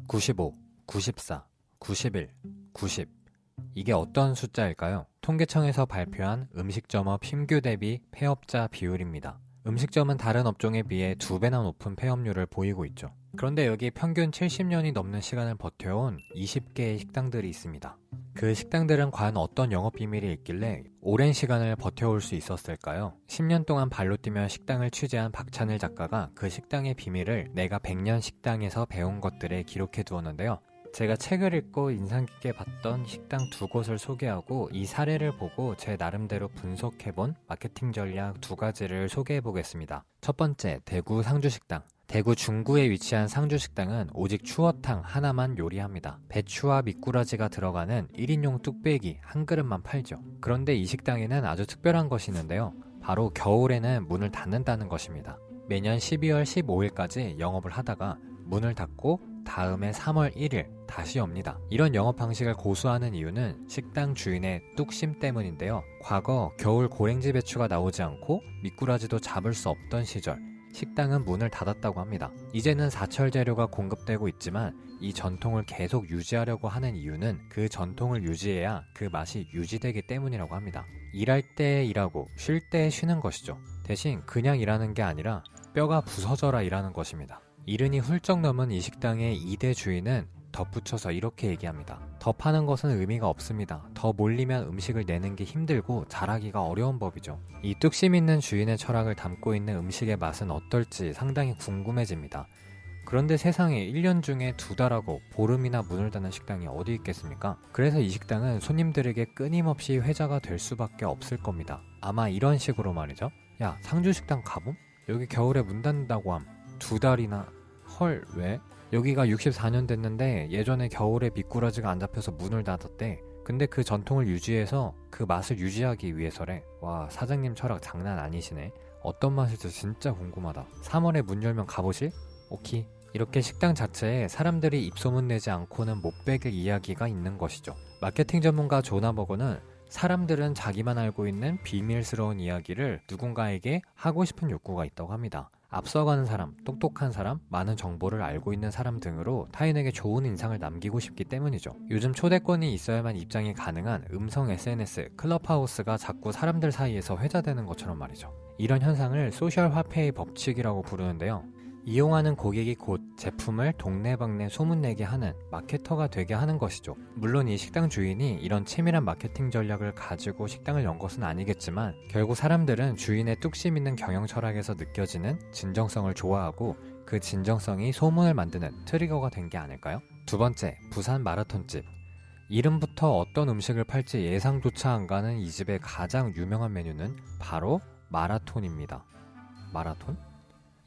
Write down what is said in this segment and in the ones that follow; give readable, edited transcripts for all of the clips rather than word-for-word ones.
95, 94, 91, 90. 이게 어떤 숫자일까요? 통계청에서 발표한 음식점업 신규 대비 폐업자 비율입니다. 음식점은 다른 업종에 비해 2배나 높은 폐업률을 보이고 있죠. 그런데 여기 평균 70년이 넘는 시간을 버텨온 20개의 식당들이 있습니다. 그 식당들은 과연 어떤 영업 비밀이 있길래 오랜 시간을 버텨올 수 있었을까요? 10년 동안 발로 뛰며 식당을 취재한 박찬일 작가가 그 식당의 비밀을 내가 100년 식당에서 배운 것들에 기록해 두었는데요. 제가 책을 읽고 인상 깊게 봤던 식당 2곳을 소개하고 이 사례를 보고 제 나름대로 분석해본 마케팅 전략 2가지를 소개해보겠습니다. 첫 번째, 대구 상주식당. 대구 중구에 위치한 상주식당은 오직 추어탕 하나만 요리합니다. 배추와 미꾸라지가 들어가는 1인용 뚝배기 한 그릇만 팔죠. 그런데 이 식당에는 아주 특별한 것이 있는데요. 바로 겨울에는 문을 닫는다는 것입니다. 매년 12월 15일까지 영업을 하다가 문을 닫고 다음해 3월 1일 다시 엽니다. 이런 영업 방식을 고수하는 이유는 식당 주인의 뚝심 때문인데요. 과거 겨울 고랭지 배추가 나오지 않고 미꾸라지도 잡을 수 없던 시절, 식당은 문을 닫았다고 합니다. 이제는 사철 재료가 공급되고 있지만 이 전통을 계속 유지하려고 하는 이유는 그 전통을 유지해야 그 맛이 유지되기 때문이라고 합니다. 일할 때 일하고 쉴 때 쉬는 것이죠. 대신 그냥 일하는 게 아니라 뼈가 부서져라 일하는 것입니다. 이른이 훌쩍 넘은 이 식당의 2대 주인은 덧붙여서 이렇게 얘기합니다. 더 파는 것은 의미가 없습니다. 더 몰리면 음식을 내는 게 힘들고 잘하기가 어려운 법이죠. 이 뚝심 있는 주인의 철학을 담고 있는 음식의 맛은 어떨지 상당히 궁금해집니다. 그런데 세상에 1년 중에 2달하고 보름이나 문을 닫는 식당이 어디 있겠습니까? 그래서 이 식당은 손님들에게 끊임없이 회자가 될 수밖에 없을 겁니다. 아마 이런 식으로 말이죠. 야, 상주식당 가봄? 여기 겨울에 문 닫는다고 함. 2달이나. 헐, 왜? 여기가 64년 됐는데 예전에 겨울에 미꾸라지가 안 잡혀서 문을 닫았대. 근데 그 전통을 유지해서 그 맛을 유지하기 위해서래. 와, 사장님 철학 장난 아니시네. 어떤 맛일지 진짜 궁금하다. 3월에 문 열면 가보실? 오케이. 이렇게 식당 자체에 사람들이 입소문 내지 않고는 못 베길 이야기가 있는 것이죠. 마케팅 전문가 조나버거는 사람들은 자기만 알고 있는 비밀스러운 이야기를 누군가에게 하고 싶은 욕구가 있다고 합니다. 앞서가는 사람, 똑똑한 사람, 많은 정보를 알고 있는 사람 등으로 타인에게 좋은 인상을 남기고 싶기 때문이죠. 요즘 초대권이 있어야만 입장이 가능한 음성 SNS, 클럽하우스가 자꾸 사람들 사이에서 회자되는 것처럼 말이죠. 이런 현상을 소셜 화폐의 법칙이라고 부르는데요. 이용하는 고객이 곧 제품을 동네방네 소문내게 하는 마케터가 되게 하는 것이죠. 물론 이 식당 주인이 이런 치밀한 마케팅 전략을 가지고 식당을 연 것은 아니겠지만 결국 사람들은 주인의 뚝심 있는 경영 철학에서 느껴지는 진정성을 좋아하고 그 진정성이 소문을 만드는 트리거가 된 게 아닐까요? 두 번째, 부산 마라톤집. 이름부터 어떤 음식을 팔지 예상조차 안 가는 이 집의 가장 유명한 메뉴는 바로 마라톤입니다. 마라톤?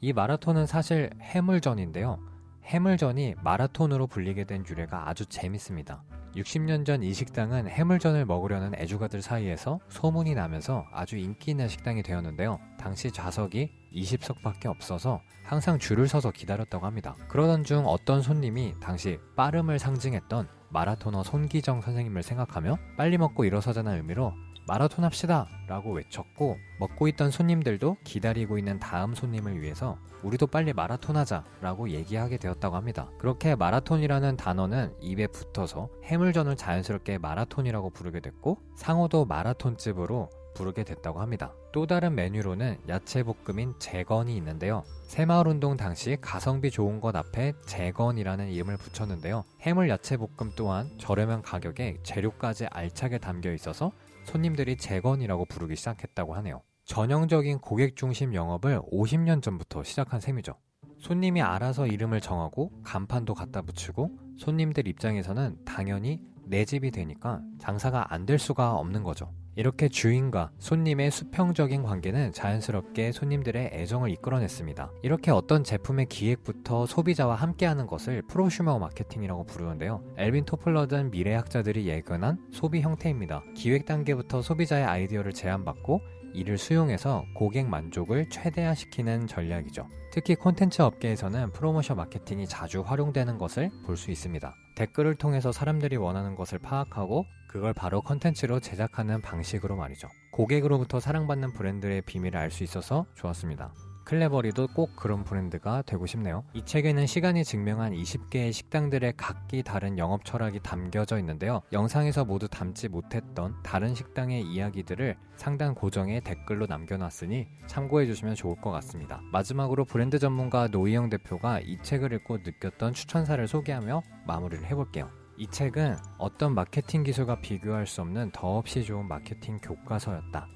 이 마라톤은 사실 해물전인데요. 해물전이 마라톤으로 불리게 된 유래가 아주 재밌습니다. 60년 전 이 식당은 해물전을 먹으려는 애주가들 사이에서 소문이 나면서 아주 인기 있는 식당이 되었는데요. 당시 좌석이 20석밖에 없어서 항상 줄을 서서 기다렸다고 합니다. 그러던 중 어떤 손님이 당시 빠름을 상징했던 마라토너 손기정 선생님을 생각하며 빨리 먹고 일어서자는 의미로 마라톤 합시다 라고 외쳤고 먹고 있던 손님들도 기다리고 있는 다음 손님을 위해서 우리도 빨리 마라톤 하자 라고 얘기하게 되었다고 합니다. 그렇게 마라톤이라는 단어는 입에 붙어서 해물전을 자연스럽게 마라톤이라고 부르게 됐고 상호도 마라톤집으로 부르게 됐다고 합니다. 또 다른 메뉴로는 야채볶음인 재건이 있는데요. 새마을운동 당시 가성비 좋은 것 앞에 재건이라는 이름을 붙였는데요. 해물 야채볶음 또한 저렴한 가격에 재료까지 알차게 담겨 있어서 손님들이 재건이라고 부르기 시작했다고 하네요. 전형적인 고객 중심 영업을 50년 전부터 시작한 셈이죠. 손님이 알아서 이름을 정하고 간판도 갖다 붙이고 손님들 입장에서는 당연히 내 집이 되니까 장사가 안 될 수가 없는 거죠. 이렇게 주인과 손님의 수평적인 관계는 자연스럽게 손님들의 애정을 이끌어냈습니다. 이렇게 어떤 제품의 기획부터 소비자와 함께하는 것을 프로슈머 마케팅이라고 부르는데요. 엘빈 토플러 등 미래학자들이 예견한 소비 형태입니다. 기획 단계부터 소비자의 아이디어를 제안받고 이를 수용해서 고객 만족을 최대화시키는 전략이죠. 특히 콘텐츠 업계에서는 프로모션 마케팅이 자주 활용되는 것을 볼 수 있습니다. 댓글을 통해서 사람들이 원하는 것을 파악하고 그걸 바로 콘텐츠로 제작하는 방식으로 말이죠. 고객으로부터 사랑받는 브랜드의 비밀을 알 수 있어서 좋았습니다. 클레버리도 꼭 그런 브랜드가 되고 싶네요. 이 책에는 시간이 증명한 20개의 식당들의 각기 다른 영업 철학이 담겨져 있는데요. 영상에서 모두 담지 못했던 다른 식당의 이야기들을 상단 고정에 댓글로 남겨놨으니 참고해주시면 좋을 것 같습니다. 마지막으로 브랜드 전문가 노희영 대표가 이 책을 읽고 느꼈던 추천사를 소개하며 마무리를 해볼게요. 이 책은 어떤 마케팅 기술과 비교할 수 없는 더없이 좋은 마케팅 교과서였다.